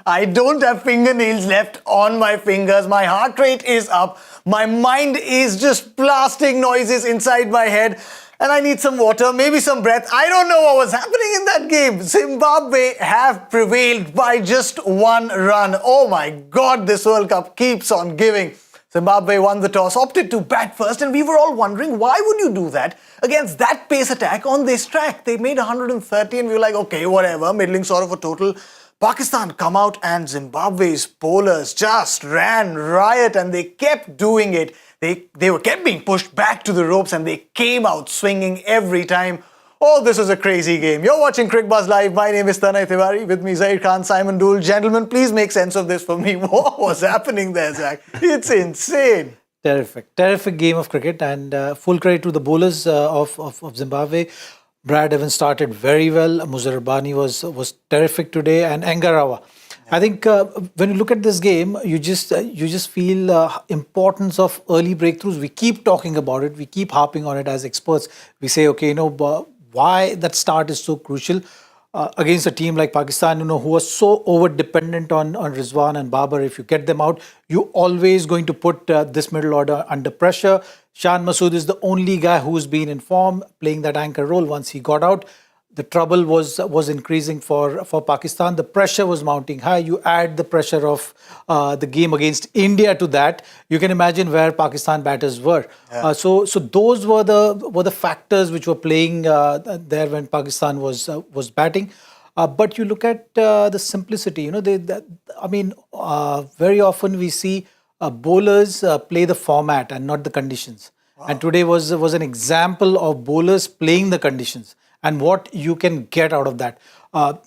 I don't have fingernails left on my fingers. My heart rate is up. My mind is just blasting noises inside my head. And I need some water, maybe some breath. I don't know what was happening in that game. Zimbabwe have prevailed by just one run. Oh my God, this World Cup keeps on giving. Zimbabwe won the toss, opted to bat first, and we were all wondering, why would you do that against that pace attack on this track? They made 130 and we were like, okay, whatever, middling sort of a total. Pakistan come out and Zimbabwe's bowlers just ran riot and they kept doing it. They kept being pushed back to the ropes and they came out swinging every time. Oh, this was a crazy game. You're watching Cricbuzz Live. My name is Tanay Tiwari. With me, Zaheer Khan, Simon Doull. Gentlemen, please make sense of this for me. What was happening there, Zach? It's insane. Terrific game of cricket, and full credit to the bowlers of Zimbabwe. Brad Evans started very well. Muzir Rabbani was terrific today, and Angarawa. I think when you look at this game, you just feel importance of early breakthroughs. We keep talking about it. We keep harping on it as experts. We say, okay, why that start is so crucial against a team like Pakistan, who are so over-dependent on Rizwan and Babar. If you get them out, you're always going to put this middle order under pressure. Shan Masood is the only guy who's been in form, playing that anchor role. Once he got out, the trouble was increasing for Pakistan. The pressure was mounting high. You add the pressure of the game against India to that, you can imagine where Pakistan batters were. Yeah. So those were the factors which were playing there when Pakistan was batting. But you look at the simplicity. Very often we see bowlers play the format and not the conditions. Wow. And today was an example of bowlers playing the conditions and what you can get out of that.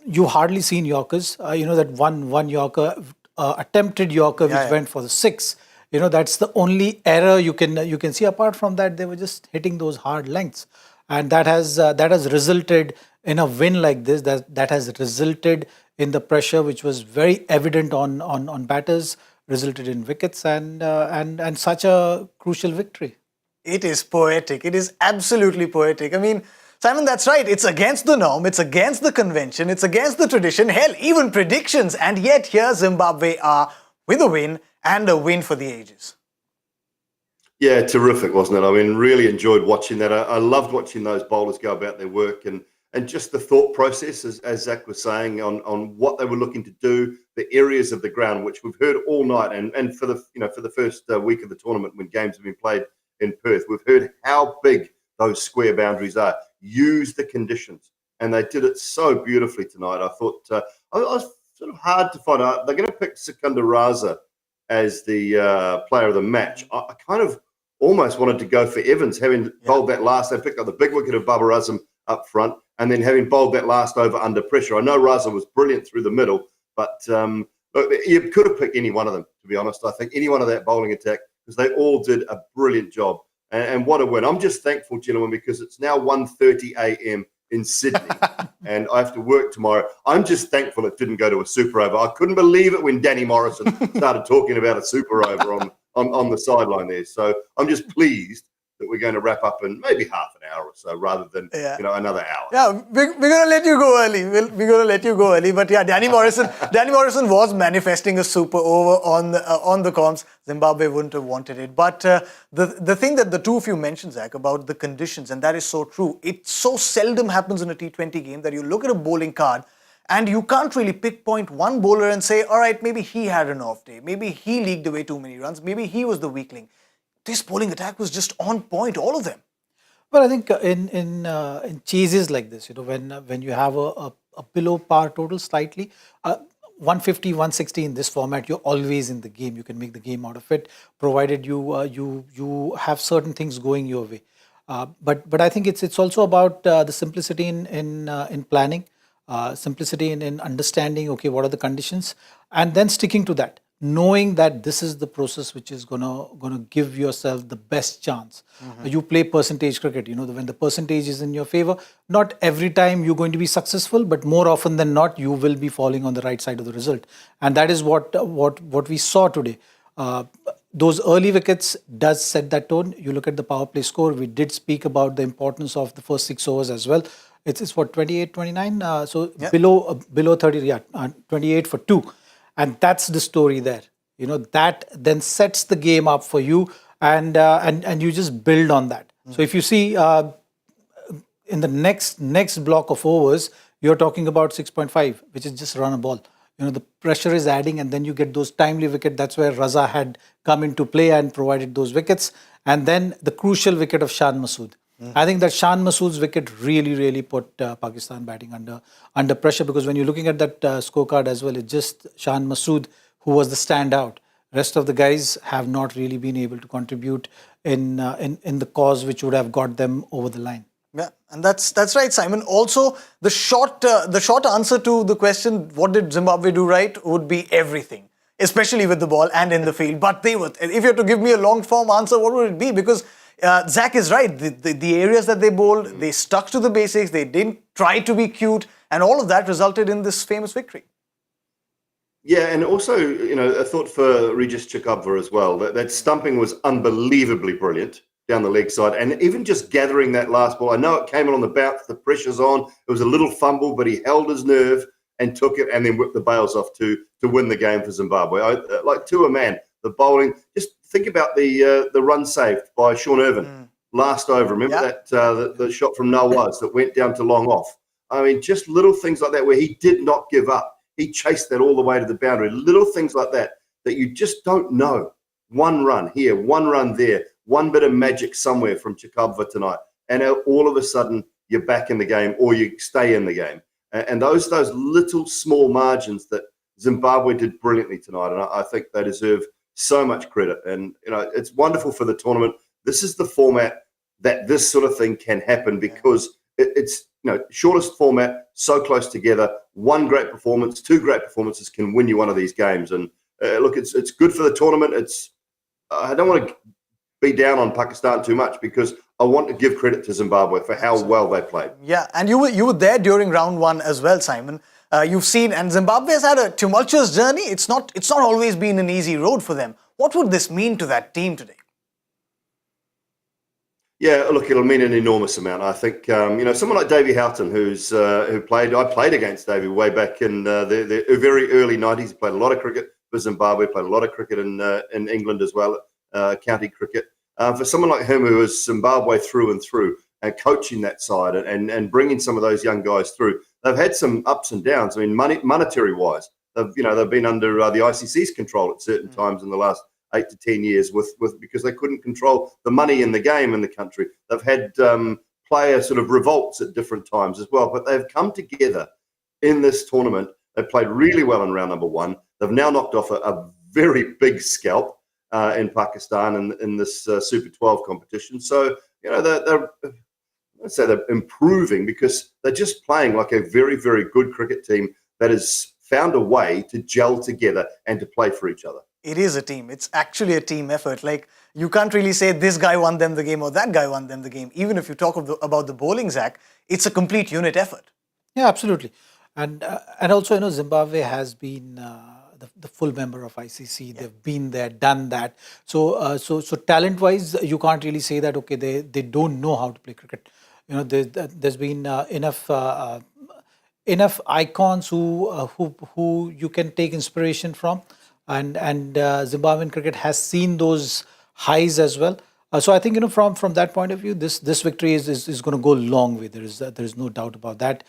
You hardly seen Yorkers. That one Yorker, attempted Yorker, which went for the 6. That's the only error you can see. Apart from that, they were just hitting those hard lengths, and that has resulted in a win like this. That has resulted in the pressure which was very evident on batters, resulted in wickets and such a crucial victory. It is poetic. It is absolutely poetic. I mean, Simon, that's right. It's against the norm. It's against the convention. It's against the tradition. Hell, even predictions. And yet here Zimbabwe are with a win, and a win for the ages. Yeah, terrific, wasn't it? I mean, really enjoyed watching that. I loved watching those bowlers go about their work and just the thought process, as Zach was saying, on what they were looking to do, the areas of the ground, which we've heard all night, and for the first week of the tournament when games have been played in Perth, we've heard how big those square boundaries are. Use the conditions, and they did it so beautifully tonight. I thought I was sort of hard to find out. They're going to pick Sikandar Raza as the player of the match. I kind of almost wanted to go for Evans, having bowled that last. They picked up the big wicket of Babar Azam up front, and then having bowled that last over under pressure. I know Raza was brilliant through the middle, but look, you could have picked any one of them, to be honest. I think any one of that bowling attack, because they all did a brilliant job. And what a win. I'm just thankful, gentlemen, because it's now 1:30 a.m. in Sydney and I have to work tomorrow. I'm just thankful it didn't go to a super over. I couldn't believe it when Danny Morrison started talking about a super over on the sideline there. So I'm just pleased that we're going to wrap up in maybe half an hour or so rather than another hour. Yeah, we're going to let you go early. We're going to let you go early. But yeah, Danny Morrison was manifesting a super over on the comms. Zimbabwe wouldn't have wanted it. But the thing that the two of you mentioned, Zach, about the conditions, and that is so true. It so seldom happens in a T20 game that you look at a bowling card and you can't really pinpoint one bowler and say, all right, maybe he had an off day. Maybe he leaked away too many runs. Maybe he was the weakling. This bowling attack was just on point, all of them. Well, I think in chases like this, when you have a below par total slightly, 150, 160 in this format, you're always in the game. You can make the game out of it, provided you have certain things going your way. But I think it's also about the simplicity in planning, simplicity in understanding. Okay, what are the conditions, and then sticking to that. Knowing that this is the process which is gonna give yourself the best chance. Mm-hmm. You play percentage cricket, when the percentage is in your favor, not every time you're going to be successful, but more often than not, you will be falling on the right side of the result. And that is what we saw today. Those early wickets does set that tone. You look at the power play score, we did speak about the importance of the first 6 overs as well. It's what, 28, 29? Below 30, 28 for 2. And that's the story there. That then sets the game up for you, and you just build on that. So if you see in the next block of overs, you're talking about 6.5, which is just run a ball. The pressure is adding, and then you get those timely wickets. That's where Raza had come into play and provided those wickets. And then the crucial wicket of Shan Masood. I think that Shan Masood's wicket really put Pakistan batting under pressure, because when you're looking at that scorecard as well, it's just Shan Masood who was the standout. Rest of the guys have not really been able to contribute in the cause which would have got them over the line. Yeah, and that's right, Simon. Also, the short answer to the question, what did Zimbabwe do right, would be everything, especially with the ball and in the field. But if you had to give me a long form answer, what would it be? Because Zach is right. The areas that they bowled, they stuck to the basics. They didn't try to be cute, and all of that resulted in this famous victory. Yeah, and also, a thought for Regis Chikabva as well. That stumping was unbelievably brilliant down the leg side, and even just gathering that last ball. I know it came on the bounce, the pressure's on. It was a little fumble, but he held his nerve and took it, and then whipped the bails off to win the game for Zimbabwe. Like to a man, the bowling. Just think about the run saved by Sean Irvin last over. Remember that the shot from Nawaz that went down to long off. I mean, just little things like that where he did not give up. He chased that all the way to the boundary. Little things like that you just don't know. One run here, one run there, one bit of magic somewhere from Chikabva tonight, and all of a sudden you're back in the game, or you stay in the game. And those little small margins that Zimbabwe did brilliantly tonight, and I think they deserve so much credit. And it's wonderful for the tournament. This is the format that this sort of thing can happen, because it's shortest format, so close together. One great performance, two great performances can win you one of these games. And look, it's good for the tournament. I don't want to be down on Pakistan too much, because I want to give credit to Zimbabwe for how well they played. Yeah, and you were there during round one as well, Simon. You've seen, and Zimbabwe has had a tumultuous journey. It's not always been an easy road for them. What would this mean to that team today? Yeah, look, it'll mean an enormous amount. I think, someone like Davey Houghton, I played against Davey way back in the very early 90s. He played a lot of cricket for Zimbabwe, played a lot of cricket in England as well, county cricket. For someone like him, who is Zimbabwe through and through, and coaching that side and bringing some of those young guys through, they've had some ups and downs. I mean, monetary-wise, they've been under the ICC's control at certain times in the last 8 to 10 years because they couldn't control the money in the game in the country. They've had player sort of revolts at different times as well, but they've come together in this tournament. They played really well in round number one. They've now knocked off a very big scalp in Pakistan in this Super 12 competition. So, they're improving, because they're just playing like a very, very good cricket team that has found a way to gel together and to play for each other. It is a team. It's actually a team effort. Like, you can't really say this guy won them the game or that guy won them the game. Even if you talk about the bowling, Zach, it's a complete unit effort. Yeah, absolutely. And also, Zimbabwe has been the full member of ICC. Yeah. They've been there, done that. So talent-wise, you can't really say that, okay, they don't know how to play cricket. There's been enough icons who you can take inspiration from. And Zimbabwean cricket has seen those highs as well. So I think from that point of view, this victory is going to go a long way. There is no doubt about that.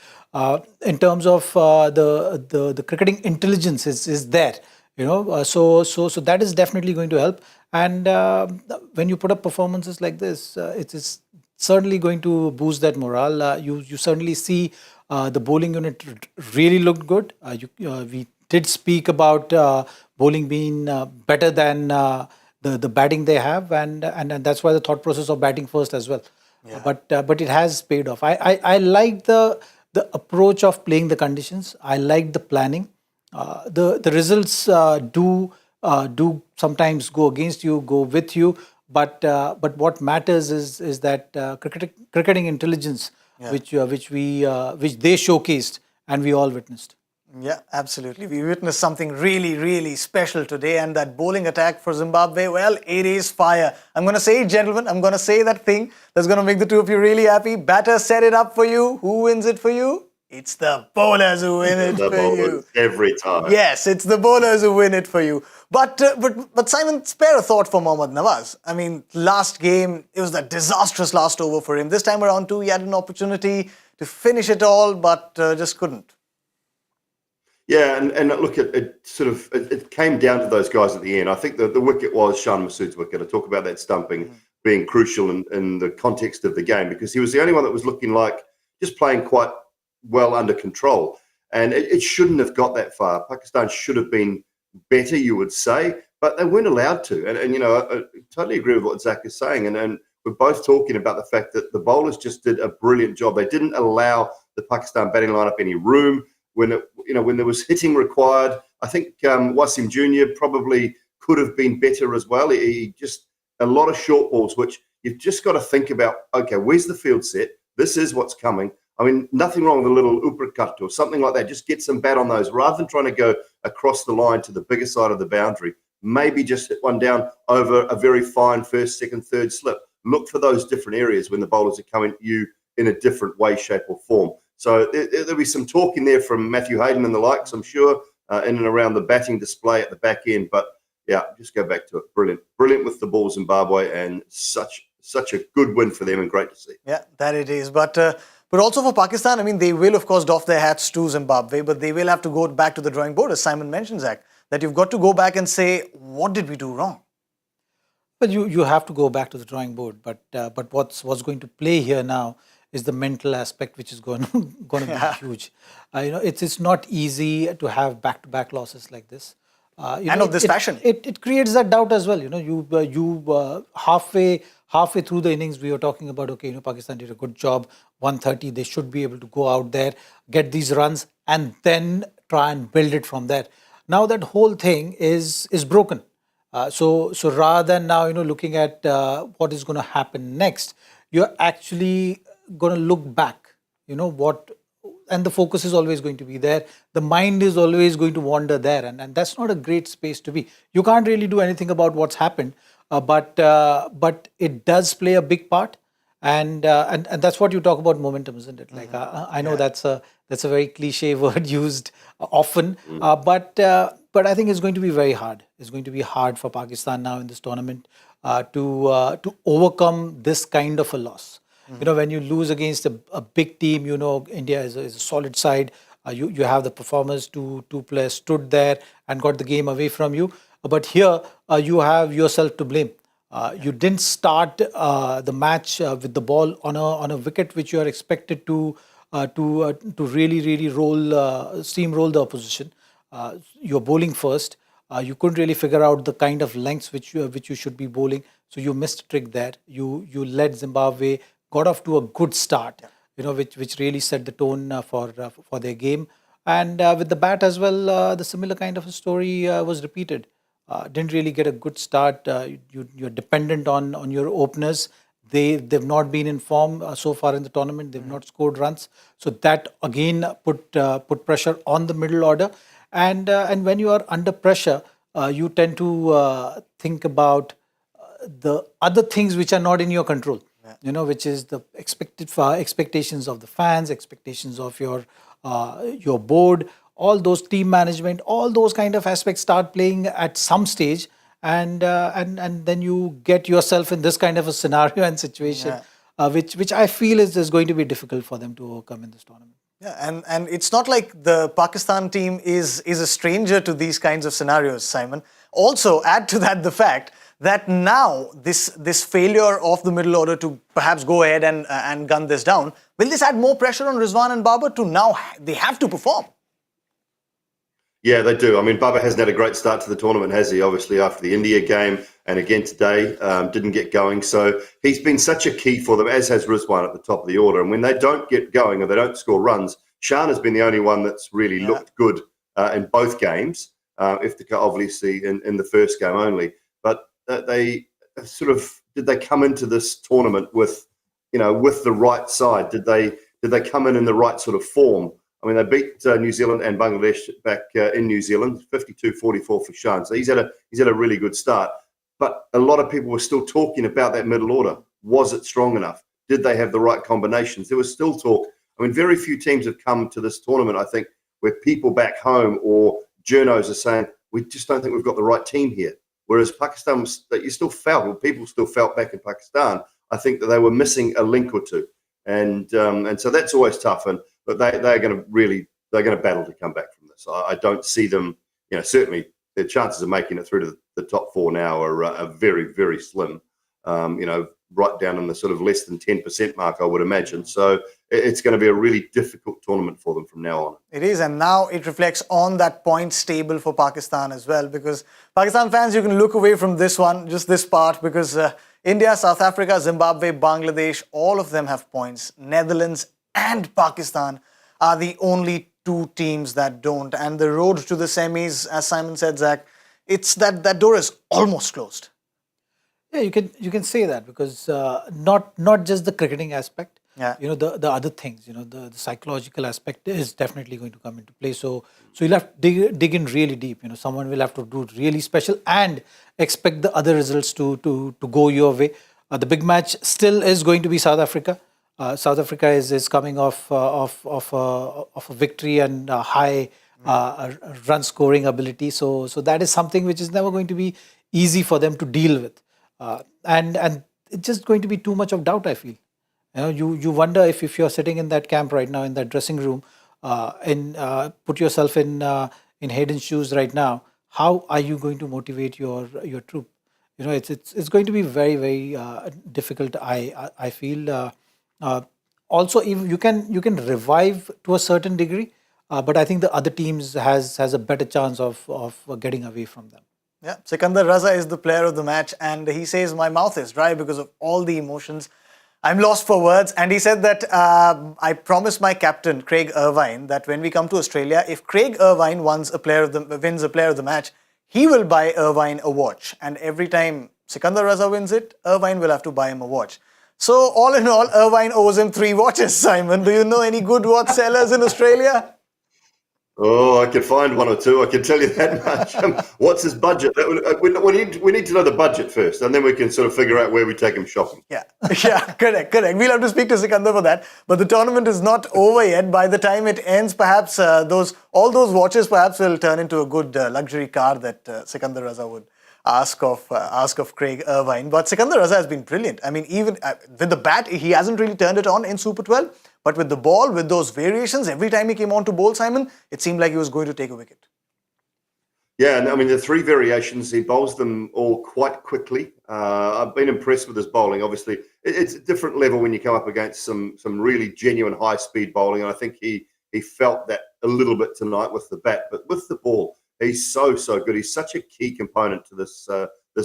In terms of the cricketing intelligence is there. So that is definitely going to help. And when you put up performances like this, it is certainly going to boost that morale. You certainly see the bowling unit really looked good. We did speak about bowling being better than the batting they have, and that's why the thought process of batting first as well. Yeah. But it has paid off. I like the approach of playing the conditions. I like the planning. The results do sometimes go against you, go with you. But what matters is that cricketing intelligence, yeah, which they showcased and we all witnessed. Yeah, absolutely. We witnessed something really, really special today, and that bowling attack for Zimbabwe, well, it is fire. I'm going to say it, gentlemen. I'm going to say that thing that's going to make the two of you really happy. Batter set it up for you. Who wins it for you? It's the bowlers who win it The for bowlers you. every time. Yes, it's the bowlers who win it for you. But Simon, spare a thought for Mohammad Nawaz. I mean, last game, it was that disastrous last over for him. This time around too, he had an opportunity to finish it all, but just couldn't. Yeah, and look, it came down to those guys at the end. I think the wicket was Shan Masood's wicket. I talk about that stumping being crucial in the context of the game, because he was the only one that was looking like just playing quite well under control. And it shouldn't have got that far. Pakistan should have been better, you would say, but they weren't allowed to. And you know, I totally agree with what Zach is saying. And we're both talking about the fact that the bowlers just did a brilliant job. They didn't allow the Pakistan batting lineup any room. When there was hitting required, I think Wasim Jr. probably could have been better as well. He just a lot of short balls, which you've just got to think about. Okay, where's the field set? This is what's coming. I mean, nothing wrong with a little uppercut or something like that. Just get some bat on those rather than trying to go across the line to the bigger side of the boundary. Maybe just hit one down over a very fine first, second, third slip. Look for those different areas when the bowlers are coming at you in a different way, shape, or form. So there'll be some talk in there from Matthew Hayden and the likes, I'm sure, in and around the batting display at the back end. But yeah, just go back to it. Brilliant with the ball, Zimbabwe, and such a good win for them and great to see. Yeah, that it is. But also for Pakistan, I mean, they will, of course, doff their hats to Zimbabwe, but they will have to go back to the drawing board, as Simon mentioned, Zach, that you've got to go back and say, what did we do wrong? Well, you have to go back to the drawing board, but what's going to play here now is the mental aspect, which is going to be huge. It's not easy to have back-to-back losses like this. And of this fashion. It creates that doubt as well. You halfway through the innings, we were talking about, okay, Pakistan did a good job, 130, they should be able to go out there, get these runs, and then try and build it from there. Now that whole thing is broken. So rather than now, looking at what is going to happen next, you're actually going to look back, and the focus is always going to be there. The mind is always going to wander there, and that's not a great space to be. You can't really do anything about what's happened, but it does play a big part, and that's what you talk about momentum, isn't it? Like I know that's a very cliche word used often, but I think it's going to be very hard. It's going to be hard for Pakistan now in this tournament to overcome this kind of a loss. When you lose against a big team, India is a solid side. You have the performers, two players stood there and got the game away from you. But here you have yourself to blame. You didn't start the match with the ball on a wicket which you are expected to really steamroll the opposition. You're bowling first. You couldn't really figure out the kind of lengths which you should be bowling. So you missed a trick there. You led Zimbabwe, got off to a good start, which really set the tone for their game. And with the bat as well, the similar kind of a story was repeated. Didn't really get a good start. You're dependent on your openers. They've not been in form so far in the tournament. They've not scored runs. So that again put pressure on the middle order. And when you are under pressure, you tend to think about the other things which are not in your control. Which is the expectations of the fans, expectations of your board, all those team management, all those kind of aspects start playing at some stage, and then you get yourself in this kind of a scenario and situation, which I feel is going to be difficult for them to overcome in this tournament. Yeah, and it's not like the Pakistan team is a stranger to these kinds of scenarios, Simon. Also, add to that the fact that now this failure of the middle order to perhaps go ahead and gun this down, will this add more pressure on Rizwan and Babar to now they have to perform? Yeah, they do. I mean, Babar hasn't had a great start to the tournament, has he? Obviously, after the India game and again today, didn't get going. So he's been such a key for them, as has Rizwan at the top of the order. And when they don't get going or they don't score runs, Shan has been the only one that's really looked good in both games, obviously in the first game only. But they did they come into this tournament with the right side? Did they come in the right sort of form? I mean, they beat New Zealand and Bangladesh back in New Zealand, 52-44 for Shan. So he's had a really good start. But a lot of people were still talking about that middle order. Was it strong enough? Did they have the right combinations? There was still talk I mean, very few teams have come to this tournament, I think, where people back home or journos are saying, we just don't think we've got the right team here. Whereas Pakistan, that you still felt, or people still felt back in Pakistan, I think that they were missing a link or two. And so that's always tough. But they're going to battle to come back from this. I don't see them, certainly their chances of making it through to the top four now are very, very slim. Right down in the sort of less than 10% mark, I would imagine. So it's going to be a really difficult tournament for them from now on. It is, and now it reflects on that points table for Pakistan as well, because Pakistan fans, you can look away from this one, just this part, because India, South Africa, Zimbabwe, Bangladesh, all of them have points. Netherlands and Pakistan are the only two teams that don't. And the road to the semis, as Simon said, Zach, it's that door is almost closed. Yeah, you can say that, because not just the cricketing aspect. Yeah. The other things, the psychological aspect is definitely going to come into play. So you'll have to dig in really deep. Someone will have to do really special and expect the other results to go your way. The big match still is going to be South Africa. South Africa is coming off a victory and high run scoring ability. So that is something which is never going to be easy for them to deal with. And it's just going to be too much of doubt, I feel. You wonder if you're sitting in that camp right now, in that dressing room, put yourself in Hayden's shoes right now. How are you going to motivate your troop? It's going to be very, very difficult. I feel. Also, even you can revive to a certain degree, but I think the other teams has a better chance of getting away from them. Yeah, Sikandar Raza is the player of the match, and he says, my mouth is dry because of all the emotions. I'm lost for words. And he said that I promised my captain, Craig Irvine, that when we come to Australia, if Craig Irvine wins a player of the match, he will buy Irvine a watch. And every time Sikandar Raza wins it, Irvine will have to buy him a watch. So all in all, Irvine owes him 3 watches, Simon. Do you know any good watch sellers in Australia? Oh, I could find 1 or 2. I can tell you that much. What's his budget? We need to know the budget first, and then we can sort of figure out where we take him shopping. Yeah, correct. We'll have to speak to Sikandar for that. But the tournament is not over yet. By the time it ends, perhaps all those watches perhaps will turn into a good luxury car that Sikandar Raza would ask of Craig Irvine. But Sikandar Raza has been brilliant. I mean, even with the bat, he hasn't really turned it on in Super 12. But with the ball, with those variations, every time he came on to bowl, Simon, it seemed like he was going to take a wicket. Yeah, and I mean, the 3 variations, he bowls them all quite quickly. I've been impressed with his bowling. Obviously, it's a different level when you come up against some really genuine high-speed bowling. And I think he felt that a little bit tonight with the bat. But with the ball, he's so good. He's such a key component to this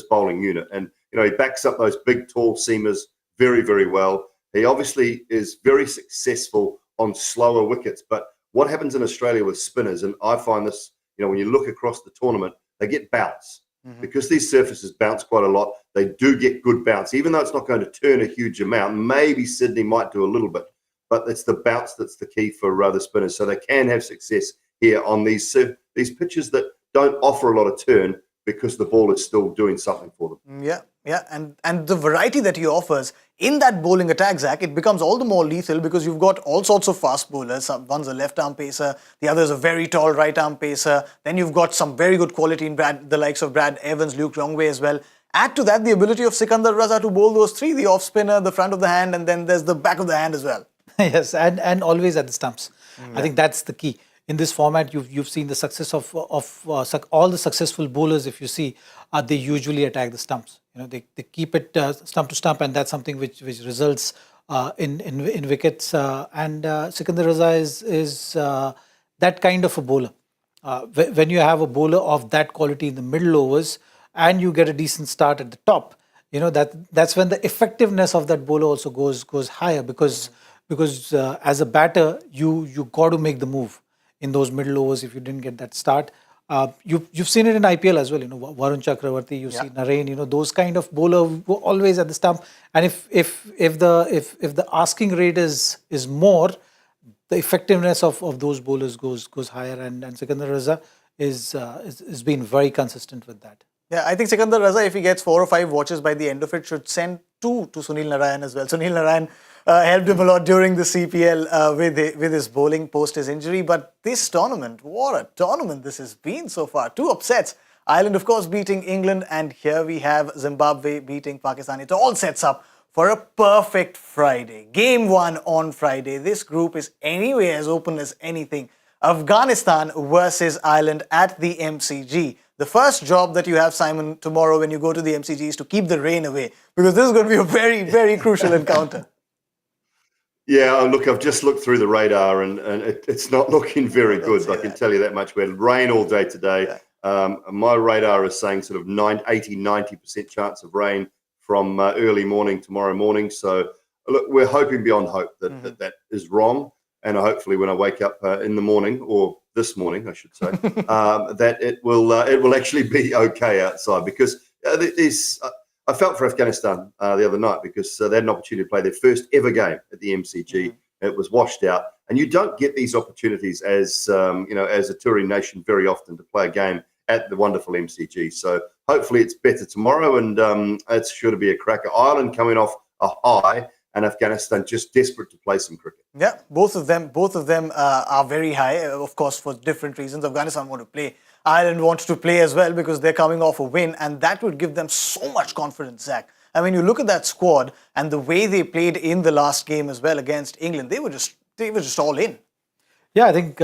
bowling unit. And, he backs up those big, tall seamers very, very well. He obviously is very successful on slower wickets. But what happens in Australia with spinners, and I find this, when you look across the tournament, they get bounce. Mm-hmm. Because these surfaces bounce quite a lot, they do get good bounce. Even though it's not going to turn a huge amount, maybe Sydney might do a little bit. But it's the bounce that's the key for the spinners. So they can have success here on these pitches that don't offer a lot of turn because the ball is still doing something for them. Yeah. And the variety that he offers in that bowling attack, Zach, it becomes all the more lethal because you've got all sorts of fast bowlers. One's a left-arm pacer, the other's a very tall right-arm pacer. Then you've got some very good quality in the likes of Brad Evans, Luke Longway as well. Add to that the ability of Sikandar Raza to bowl those 3, the off-spinner, the front of the hand, and then there's the back of the hand as well. Yes, and always at the stumps. Mm-hmm. I think that's the key. In this format, you've seen the success of all the successful bowlers. If you see, they usually attack the stumps. They keep it stump to stump, and that's something which results in wickets. And Sikandar Raza is that kind of a bowler. When you have a bowler of that quality in the middle overs, and you get a decent start at the top, that's when the effectiveness of that bowler also goes higher because as a batter, you got to make the move in those middle overs. If you didn't get that start, you've seen it in IPL as well. Varun Chakravarti, you see Narain. Those kind of bowler were always at the stump. And if the asking rate is more, the effectiveness of those bowlers goes higher. And Sikandar Raza is been very consistent with that. Yeah, I think Sikandar Raza, if he gets 4 or 5 watches by the end of it, should send 2 to Sunil Narayan as well. Sunil Narayan helped him a lot during the CPL with his bowling post his injury. But this tournament, what a tournament this has been so far. 2 upsets. Ireland, of course, beating England, and here we have Zimbabwe beating Pakistan. It all sets up for a perfect Friday. Game 1 on Friday. This group is anyway as open as anything. Afghanistan versus Ireland at the MCG. The first job that you have, Simon, tomorrow when you go to the MCG is to keep the rain away, because this is going to be a very, very crucial encounter. Yeah, look, I've just looked through the radar and it's not looking very good. I can tell you that much. We had rain all day today. Yeah. My radar is saying sort of 80-90% chance of rain from early morning tomorrow morning. So look, we're hoping beyond hope that that is wrong. And hopefully when I wake up in the morning, or this morning, I should say, that it will actually be okay outside, because I felt for Afghanistan the other night, because they had an opportunity to play their first ever game at the MCG. It was washed out, and you don't get these opportunities as as a touring nation very often to play a game at the wonderful MCG. So hopefully it's better tomorrow, and it's sure to be a cracker. Ireland coming off a high, and Afghanistan just desperate to play some cricket. Yeah, both of them are very high, of course, for different reasons. Afghanistan want to play. Ireland wants to play as well, because they're coming off a win, and that would give them so much confidence, Zach. I mean, you look at that squad and the way they played in the last game as well against England. They were just all in. Yeah, I think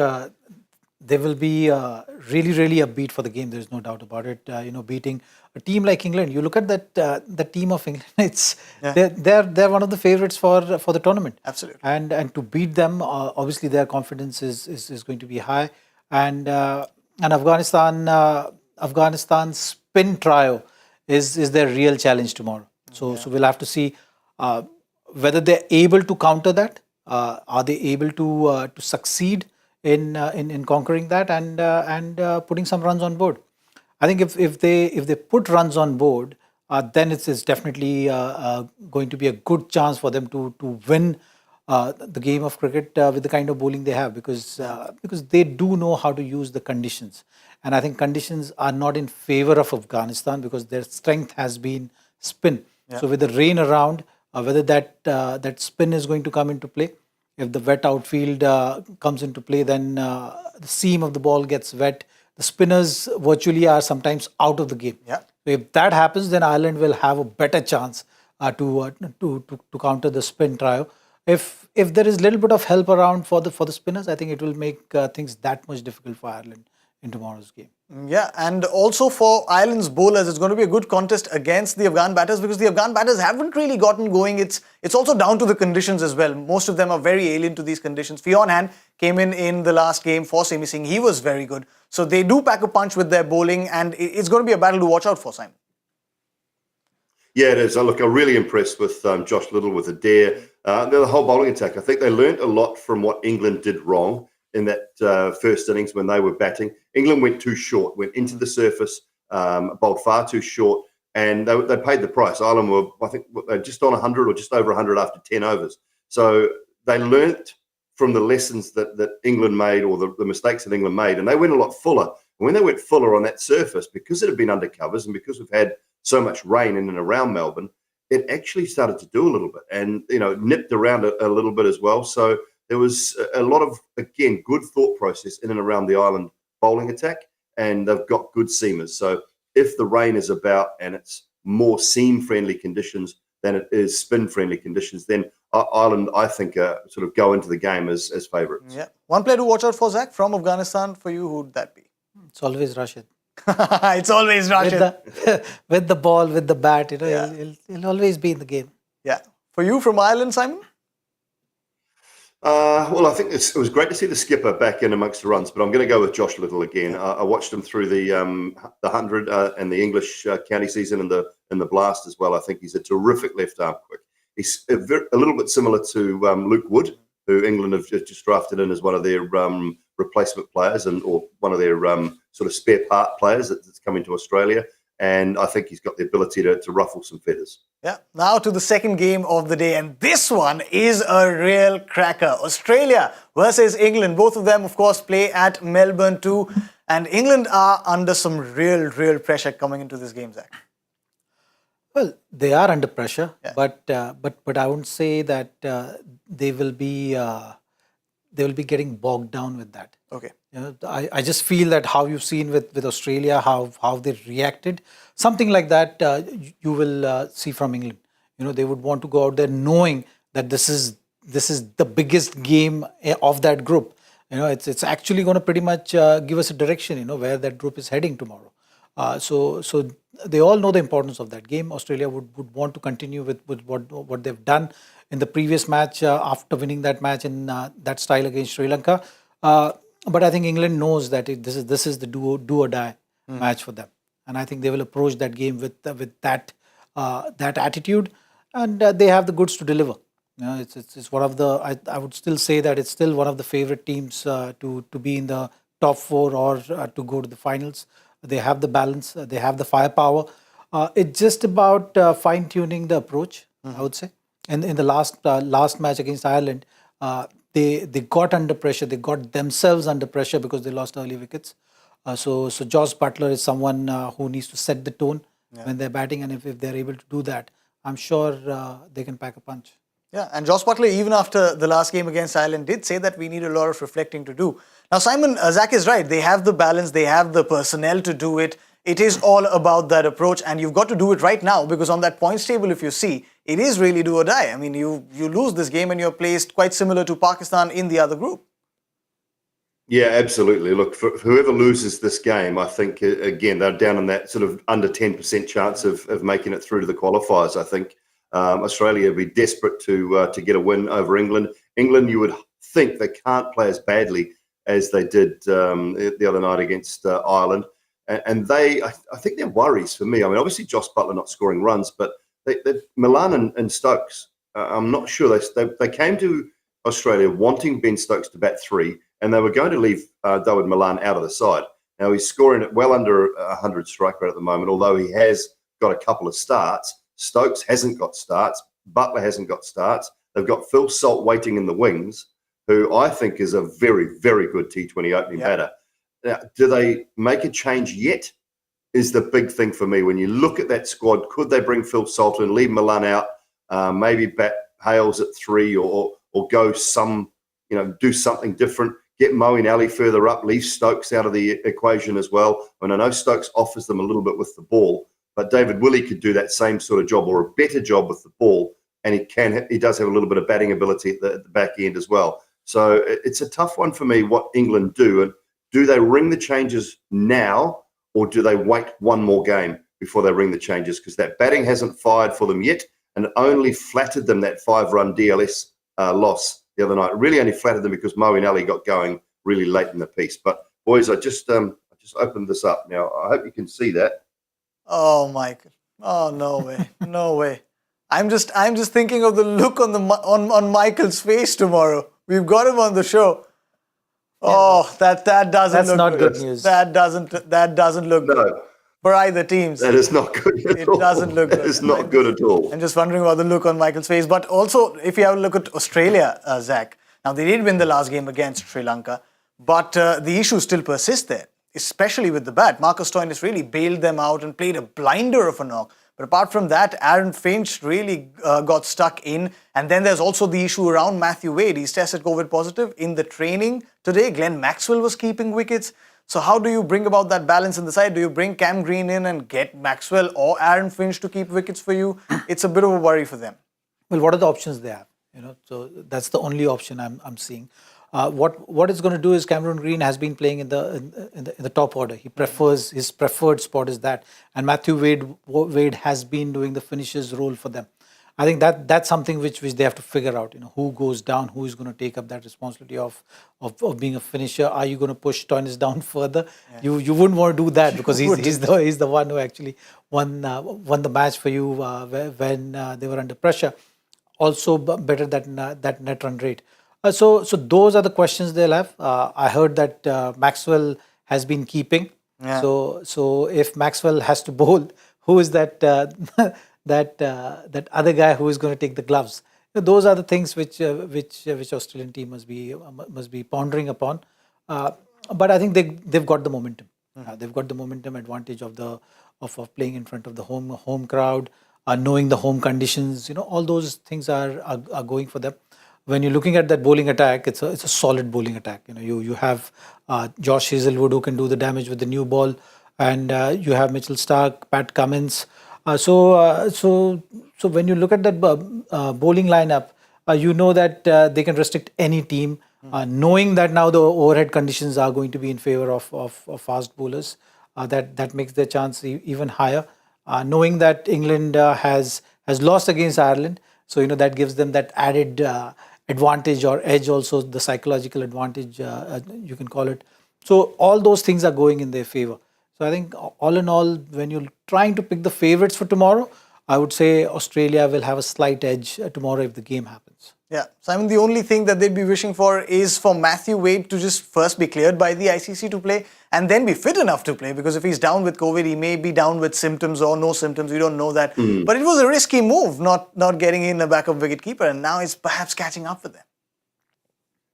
they will be really, really upbeat for the game. There's no doubt about it. Beating a team like England. You look at that the team of England. They're one of the favorites for the tournament. Absolutely. And to beat them, obviously their confidence is going to be high. And Afghanistan's spin trio is their real challenge tomorrow. So we'll have to see whether they're able to counter that. Are they able to succeed in conquering that and putting some runs on board? I think if they put runs on board, then it's definitely going to be a good chance for them to win the game of cricket with the kind of bowling they have, because they do know how to use the conditions. And I think conditions are not in favor of Afghanistan, because their strength has been spin. Yeah. So with the rain around, whether that spin is going to come into play. If the wet outfield comes into play, then the seam of the ball gets wet. The spinners virtually are sometimes out of the game. Yeah. So if that happens, then Ireland will have a better chance to counter the spin trio. If there is a little bit of help around for the spinners, I think it will make things that much difficult for Ireland in tomorrow's game. Yeah, and also for Ireland's bowlers, it's going to be a good contest against the Afghan batters, because the Afghan batters haven't really gotten going. It's also down to the conditions as well. Most of them are very alien to these conditions. Fionn Hand came in the last game for Semi Singh. He was very good. So they do pack a punch with their bowling, and it's going to be a battle to watch out for, Simon. Yeah, it is. Look, I'm really impressed with Josh Little with Adair. The whole bowling attack. I think they learnt a lot from what England did wrong in that first innings when they were batting. England went too short, went into the surface, bowled far too short, and they paid the price. Ireland were, I think, just on 100 or just over 100 after 10 overs. So they learnt from the lessons that England made, or the mistakes that England made, and they went a lot fuller. And when they went fuller on that surface, because it had been under covers and because we've had so much rain in and around Melbourne, it actually started to do a little bit, and nipped around a little bit as well. So there was a lot of, again, good thought process in and around the Ireland bowling attack, and they've got good seamers. So if the rain is about and it's more seam-friendly conditions than it is spin-friendly conditions, then Ireland, I think, sort of go into the game as favourites. Yeah. One player to watch out for, Zach, from Afghanistan, for you, who would that be? It's always Rashid. It's always Rashid. With the ball, with the bat, he'll always be in the game. Yeah. For you, from Ireland, Simon? Well, I think it was great to see the skipper back in amongst the runs, but I'm going to go with Josh Little again. I watched him through the 100 and the English county season and the Blast as well. I think he's a terrific left arm quick. He's a little bit similar to Luke Wood, who England have just drafted in as one of their replacement players or one of their sort of spare part players that's coming to Australia. And I think he's got the ability to ruffle some feathers. Yeah. Now to the second game of the day. And this one is a real cracker. Australia versus England. Both of them, of course, play at Melbourne too. And England are under some real pressure coming into this game, Zach. Well, they are under pressure, Yeah. but I wouldn't say that they will be getting bogged down with that. Okay. I just feel that how you've seen with Australia, how they reacted, something like that you will see from England. They would want to go out there knowing that this is the biggest game of that group. It's actually going to pretty much give us a direction. Where that group is heading tomorrow. So they all know the importance of that game. Australia would want to continue with what they've done in the previous match after winning that match in that style against Sri Lanka. But I think England knows that this is the do or die match for them, and I think they will approach that game with that attitude, and they have the goods to deliver. It's one of the I would still say that it's still one of the favorite teams to be in the top four or to go to the finals. They have the balance, they have the firepower. It's just about fine tuning the approach, I would say. And in the last match against Ireland, they got under pressure. They got themselves under pressure because they lost early wickets. So Josh Butler is someone who needs to set the tone when they're batting, and if they're able to do that, I'm sure they can pack a punch. Yeah, and Josh Butler, even after the last game against Ireland, did say that we need a lot of reflecting to do. Now, Simon, Zach is right. They have the balance, they have the personnel to do it. It is all about that approach, and you've got to do it right now, because on that points table, if you see, it is really do or die. I mean, you lose this game and you're placed quite similar to Pakistan in the other group. Yeah, absolutely. Look, for whoever loses this game, I think, again, they're down in that sort of under 10% chance of making it through to the qualifiers, I think. Australia would be desperate to get a win over England. England, you would think they can't play as badly as they did the other night against Ireland. And I think they're worries for me. I mean, obviously Josh Butler not scoring runs, but Milan and Stokes, I'm not sure. They came to Australia wanting Ben Stokes to bat 3, and they were going to leave David Milan out of the side. Now he's scoring at well under 100 strike rate at the moment, although he has got a couple of starts. Stokes hasn't got starts. Butler hasn't got starts. They've got Phil Salt waiting in the wings, who I think is a very, very good T20 opening batter. Now, do they make a change yet? Is the big thing for me. When you look at that squad, could they bring Phil Salt and leave Milan out? Maybe bat Hales at 3 or go do something different. Get Moeen Ali further up. Leave Stokes out of the equation as well. And I know Stokes offers them a little bit with the ball, but David Willey could do that same sort of job or a better job with the ball, and he does have a little bit of batting ability at the back end as well. So it's a tough one for me what England do. And do they ring the changes now, or do they wait one more game before they ring the changes? Because that batting hasn't fired for them yet, and it only flattered them, that 5-run DLS loss the other night. It really only flattered them because Moeen Ali got going really late in the piece. But boys, I just opened this up now. I hope you can see that. Oh, Michael! Oh, no way, no way! I'm just thinking of the look on Michael's face tomorrow. We've got him on the show. Oh, that doesn't That's look not good. good news. That doesn't look good for either teams. That is not good at all. It doesn't look good. It's not good at all. I'm just wondering about the look on Michael's face. But also, if you have a look at Australia, Zach, now they did win the last game against Sri Lanka, but the issues still persist there, especially with the bat. Marcus Stoinis really bailed them out and played a blinder of a knock. But apart from that, Aaron Finch really got stuck in. And then there's also the issue around Matthew Wade. He's tested COVID positive in the training today. Glenn Maxwell was keeping wickets. So how do you bring about that balance in the side? Do you bring Cam Green in and get Maxwell or Aaron Finch to keep wickets for you? It's a bit of a worry for them. Well, what are the options they have? So that's the only option I'm seeing. What it's going to do is Cameron Green has been playing in the top order. He prefers, his preferred spot is that, and Matthew Wade has been doing the finishers role for them. I think that's something which they have to figure out. Who goes down, who is going to take up that responsibility of being a finisher. Are you going to push Stoinis down further? Yeah. You wouldn't want to do that because he's the one who actually won the match for you when they were under pressure. Also better that net run rate. So those are the questions they'll have. I heard that Maxwell has been keeping. Yeah. So if Maxwell has to bowl, who is that that other guy who is going to take the gloves? Those are the things which Australian team must be pondering upon. But I think they've got the momentum. They've got the momentum advantage of playing in front of the home crowd. knowing the home conditions, all those things are going for them. When you're looking at that bowling attack, it's a solid bowling attack. You have Josh Hazelwood who can do the damage with the new ball, and you have Mitchell Starc, Pat Cummins. So when you look at that bowling lineup, you know that they can restrict any team. Knowing that now the overhead conditions are going to be in favor of fast bowlers, that makes their chance even higher. Knowing that England has lost against Ireland, so that gives them that added advantage or edge, also the psychological advantage, you can call it. So all those things are going in their favor. So I think all in all, when you're trying to pick the favorites for tomorrow, I would say Australia will have a slight edge tomorrow if the game happens. Yeah, Simon, the only thing that they'd be wishing for is for Matthew Wade to just first be cleared by the ICC to play and then be fit enough to play, because if he's down with COVID, he may be down with symptoms or no symptoms. We don't know that. But it was a risky move, not getting in the back of wicketkeeper, and now it's perhaps catching up with them.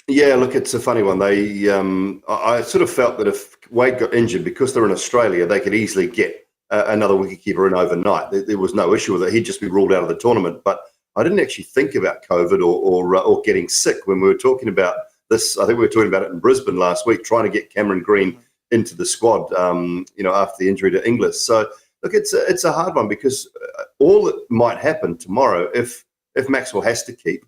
Yeah, look, it's a funny one. I sort of felt that if Wade got injured, because they're in Australia, they could easily get another wicketkeeper in overnight. There was no issue with it. He'd just be ruled out of the tournament. But I didn't actually think about COVID or getting sick when we were talking about this. I think we were talking about it in Brisbane last week, trying to get Cameron Green into the squad, after the injury to Inglis. So, look, it's a hard one, because all that might happen tomorrow, if Maxwell has to keep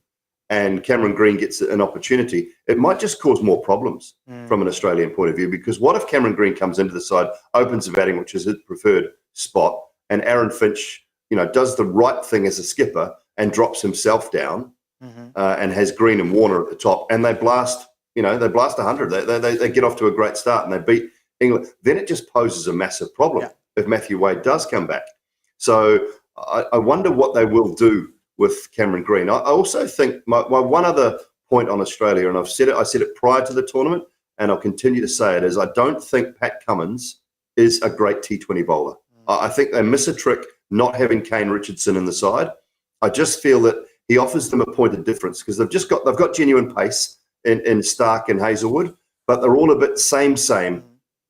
and Cameron Green gets an opportunity, it might just cause more problems from an Australian point of view. Because what if Cameron Green comes into the side, opens the batting, which is his preferred spot, and Aaron Finch, does the right thing as a skipper and drops himself down, and has Green and Warner at the top, and they blast 100. They get off to a great start and they beat England. Then it just poses a massive problem if Matthew Wade does come back. So I wonder what they will do with Cameron Green. I also think my one other point on Australia, and I said it prior to the tournament, and I'll continue to say it, is I don't think Pat Cummins is a great T20 bowler. I think they miss a trick not having Kane Richardson in the side. I just feel that he offers them a point of difference, because they've got genuine pace in Starc and Hazelwood, but they're all a bit same,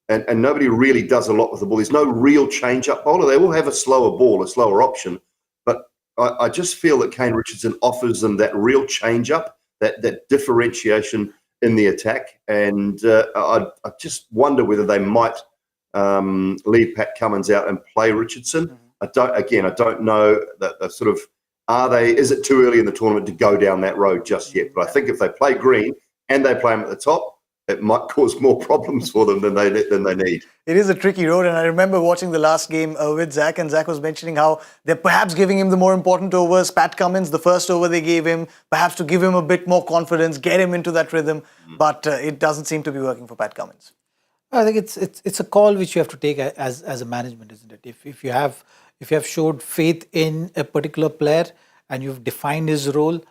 and nobody really does a lot with the ball. There's no real change-up bowler. They all have a slower ball, a slower option, but I just feel that Kane Richardson offers them that real change-up, that differentiation in the attack, and I just wonder whether they might leave Pat Cummins out and play Richardson. I don't know that sort of. Is it too early in the tournament to go down that road just yet? But I think if they play Green and they play him at the top, it might cause more problems for them than they need. It is a tricky road, and I remember watching the last game with Zach, and Zach was mentioning how they're perhaps giving him the more important overs. Pat Cummins, the first over they gave him, perhaps to give him a bit more confidence, get him into that rhythm, but it doesn't seem to be working for Pat Cummins. I think it's a call which you have to take as a management, isn't it? If you have showed faith in a particular player and you've defined his role,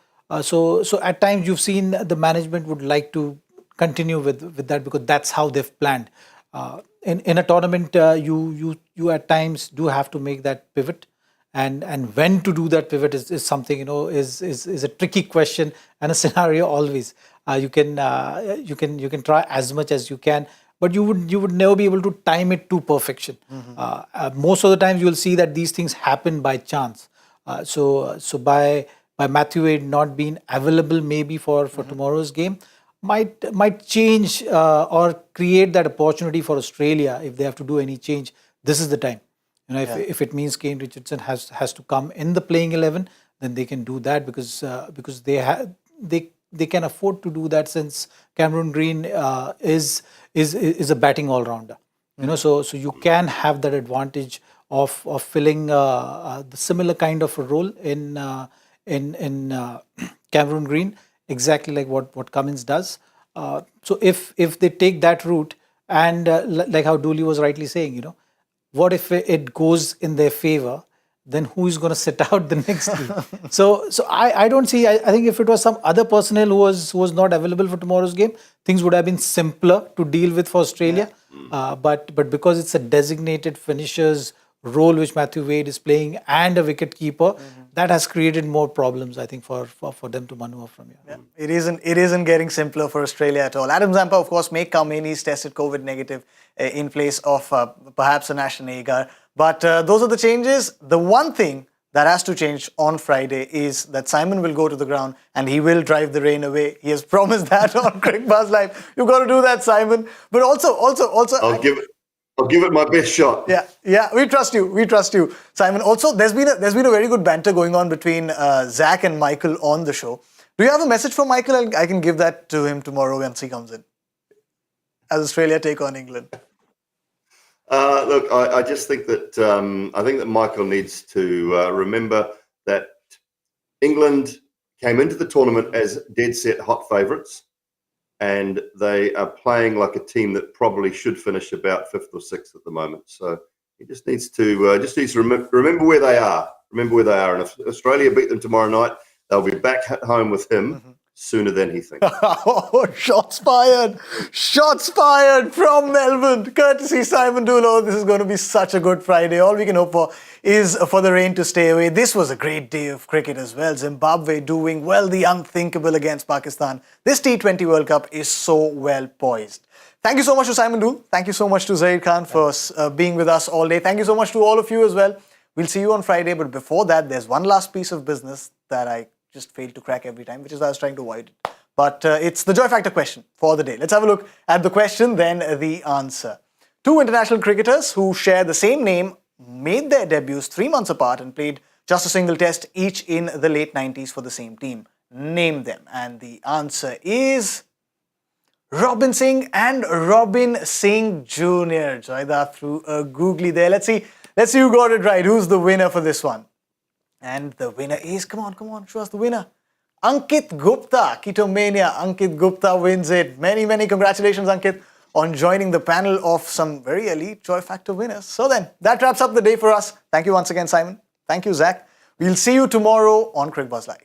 so at times you've seen the management would like to continue with that, because that's how they've planned. In a tournament, you at times do have to make that pivot, and when to do that pivot is something is a tricky question and a scenario always. You can try as much as you can, but you would never be able to time it to perfection. Most of the times you will see that these things happen by chance. So by Matthew Wade not being available maybe for tomorrow's game might change or create that opportunity for Australia. If they have to do any change, this is the time. If it means Kane Richardson has to come in the playing 11, then they can do that, because they can afford to do that, since Cameron Green is a batting all-rounder. So you can have that advantage of filling the similar kind of a role in Cameron Green, exactly like what Cummins does. So if they take that route, and like how Dooley was rightly saying, what if it goes in their favor? Then who is going to sit out the next game? So I don't see. I think if it was some other personnel who was not available for tomorrow's game, things would have been simpler to deal with for Australia. But because it's a designated finisher's role which Matthew Wade is playing and a wicket keeper, that has created more problems, I think, for them to maneuver from here. Yeah. It isn't getting simpler for Australia at all. Adam Zampa, of course, may come in. He's tested COVID negative in place of perhaps a Ashton Agar. But those are the changes. The one thing that has to change on Friday is that Simon will go to the ground and he will drive the rain away. He has promised that on Cricbuzz Live. You've got to do that, Simon. But also, I'll give it my best shot. Yeah, we trust you, Simon. Also, there's been a very good banter going on between Zach and Michael on the show. Do you have a message for Michael? I can give that to him tomorrow once he comes in. As Australia take on England. Look, I just think that Michael needs to remember that England came into the tournament as dead set hot favourites, and they are playing like a team that probably should finish about 5th or 6th at the moment. So he just needs to remember where they are. Remember where they are, and if Australia beat them tomorrow night, they'll be back at home with him sooner than he thinks. Oh, shots fired! Shots fired from Melbourne. Courtesy Simon Doull. Oh, this is going to be such a good Friday. All we can hope for is for the rain to stay away. This was a great day of cricket as well. Zimbabwe doing, well, the unthinkable against Pakistan. This T20 World Cup is so well poised. Thank you so much to Simon Doull. Thank you so much to Zaheer Khan for being with us all day. Thank you so much to all of you as well. We'll see you on Friday. But before that, there's one last piece of business that I just fail to crack every time, which is why I was trying to avoid it. But it's the Joy Factor question for the day. Let's have a look at the question, then the answer. 2 international cricketers who share the same name made their debuts 3 months apart and played just a single test each in the late 90s for the same team. Name them. And the answer is Robin Singh and Robin Singh Jr. Joyda threw a googly there. Let's see who got it right. Who's the winner for this one? And the winner is, come on, show us the winner. Ankit Gupta, Ketomania. Ankit Gupta wins it. Many, many congratulations, Ankit, on joining the panel of some very elite Joy Factor winners. So then, that wraps up the day for us. Thank you once again, Simon. Thank you, Zach. We'll see you tomorrow on Cricbuzz Live.